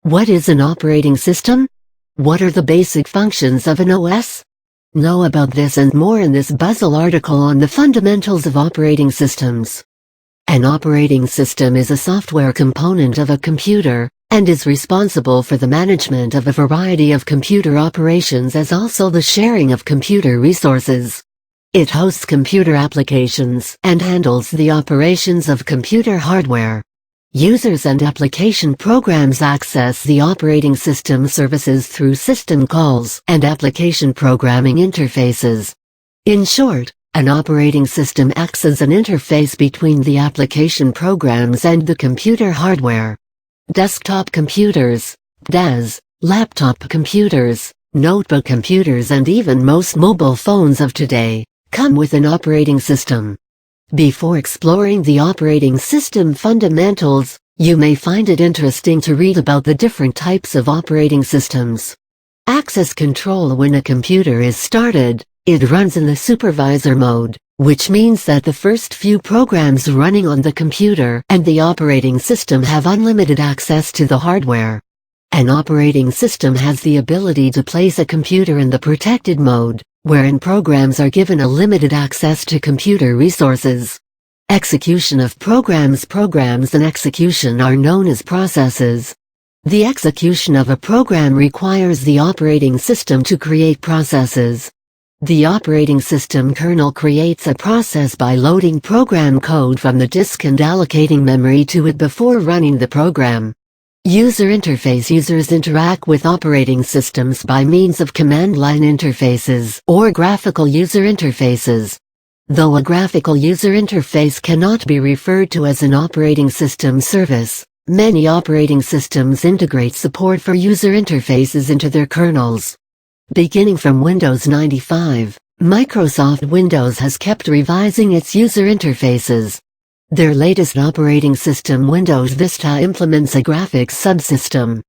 What is an operating system? What are the basic functions of an OS? Know about this and more in this Buzzle article on the fundamentals of operating systems. An operating system is a software component of a computer, and is responsible for the management of a variety of computer operations as also the sharing of computer resources. It hosts computer applications and handles the operations of computer hardware. Users and application programs access the operating system services through system calls and application programming interfaces. In short, an operating system acts as an interface between the application programs and the computer hardware. Desktop computers, DES, laptop computers, notebook computers and even most mobile phones of today come with an operating system. Before exploring the operating system fundamentals, you may find it interesting to read about the different types of operating systems. Access control. When a computer is started, it runs in the supervisor mode, which means that the first few programs running on the computer and the operating system have unlimited access to the hardware. An operating system has the ability to place a computer in the protected mode, wherein programs are given a limited access to computer resources. Execution of programs. Programs and execution are known as processes. The execution of a program requires the operating system to create processes. The operating system kernel creates a process by loading program code from the disk and allocating memory to it before running the program. User interface. Users interact with operating systems by means of command line interfaces or graphical user interfaces. Though a graphical user interface cannot be referred to as an operating system service, many operating systems integrate support for user interfaces into their kernels. Beginning from Windows 95, Microsoft Windows has kept revising its user interfaces. Their latest operating system, Windows Vista, implements a graphics subsystem.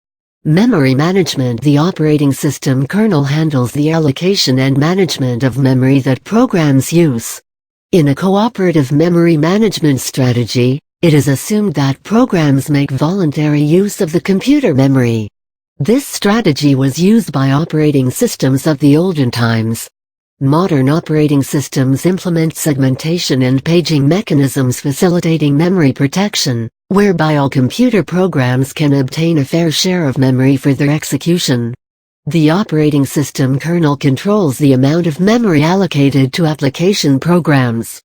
Memory management. The operating system kernel handles the allocation and management of memory that programs use. In a cooperative memory management strategy, it is assumed that programs make voluntary use of the computer memory. This strategy was used by operating systems of the olden times. Modern operating systems implement segmentation and paging mechanisms facilitating memory protection, whereby all computer programs can obtain a fair share of memory for their execution. The operating system kernel controls the amount of memory allocated to application programs.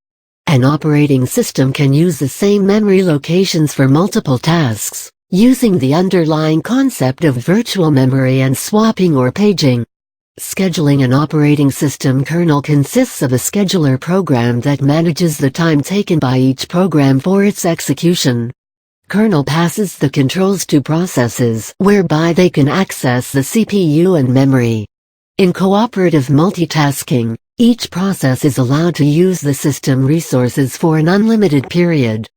An operating system can use the same memory locations for multiple tasks, using the underlying concept of virtual memory and swapping or paging. Scheduling. An operating system kernel consists of a scheduler program that manages the time taken by each program for its execution. Kernel passes the controls to processes whereby they can access the CPU and memory. In cooperative multitasking, each process is allowed to use the system resources for an unlimited period.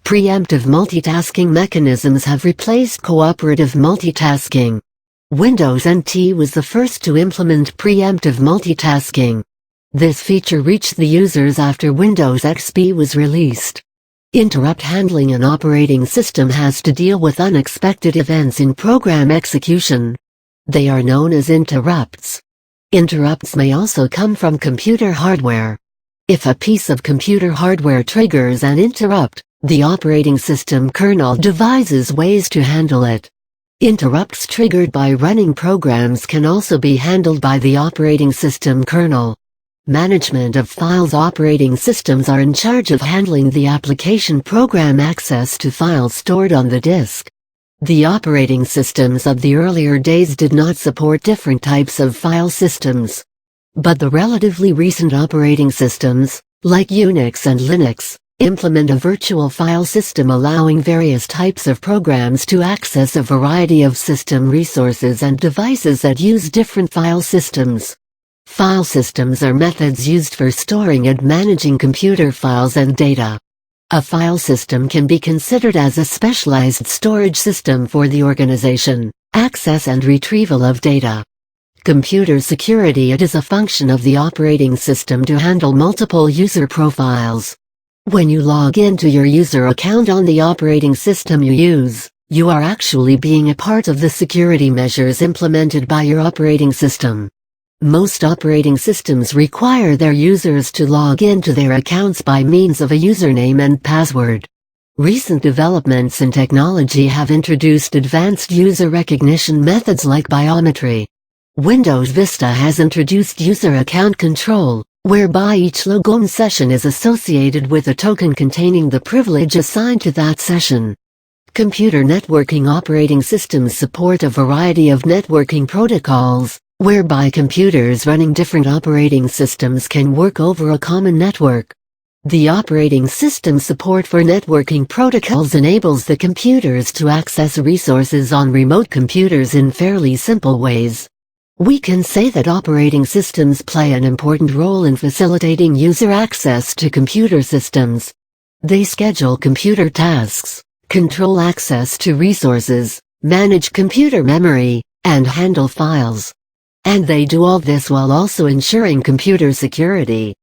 Pre-emptive multitasking mechanisms have replaced cooperative multitasking. Windows NT was the first to implement preemptive multitasking. This feature reached the users after Windows XP was released. Interrupt handling. An operating system has to deal with unexpected events in program execution. They are known as interrupts. Interrupts may also come from computer hardware. If a piece of computer hardware triggers an interrupt, the operating system kernel devises ways to handle it. Interrupts triggered by running programs can also be handled by the operating system kernel. Management of files. Operating systems are in charge of handling the application program access to files stored on the disk. The operating systems of the earlier days did not support different types of file systems. But the relatively recent operating systems, like Unix and Linux, implement a virtual file system allowing various types of programs to access a variety of system resources and devices that use different file systems. File systems are methods used for storing and managing computer files and data. A file system can be considered as a specialized storage system for the organization, access and retrieval of data. Computer security. It is a function of the operating system to handle multiple user profiles. When you log into your user account on the operating system you use, You are actually being a part of the security measures implemented by your operating system. Most operating systems require their users to log into their accounts by means of a username and password. Recent developments in technology have introduced advanced user recognition methods like biometry. Windows Vista has introduced user account control, whereby each logon session is associated with a token containing the privilege assigned to that session. Computer networking operating systems support a variety of networking protocols, whereby computers running different operating systems can work over a common network. The operating system support for networking protocols enables the computers to access resources on remote computers in fairly simple ways. We can say that operating systems play an important role in facilitating user access to computer systems. They schedule computer tasks, control access to resources, manage computer memory, and handle files. And they do all this while also ensuring computer security.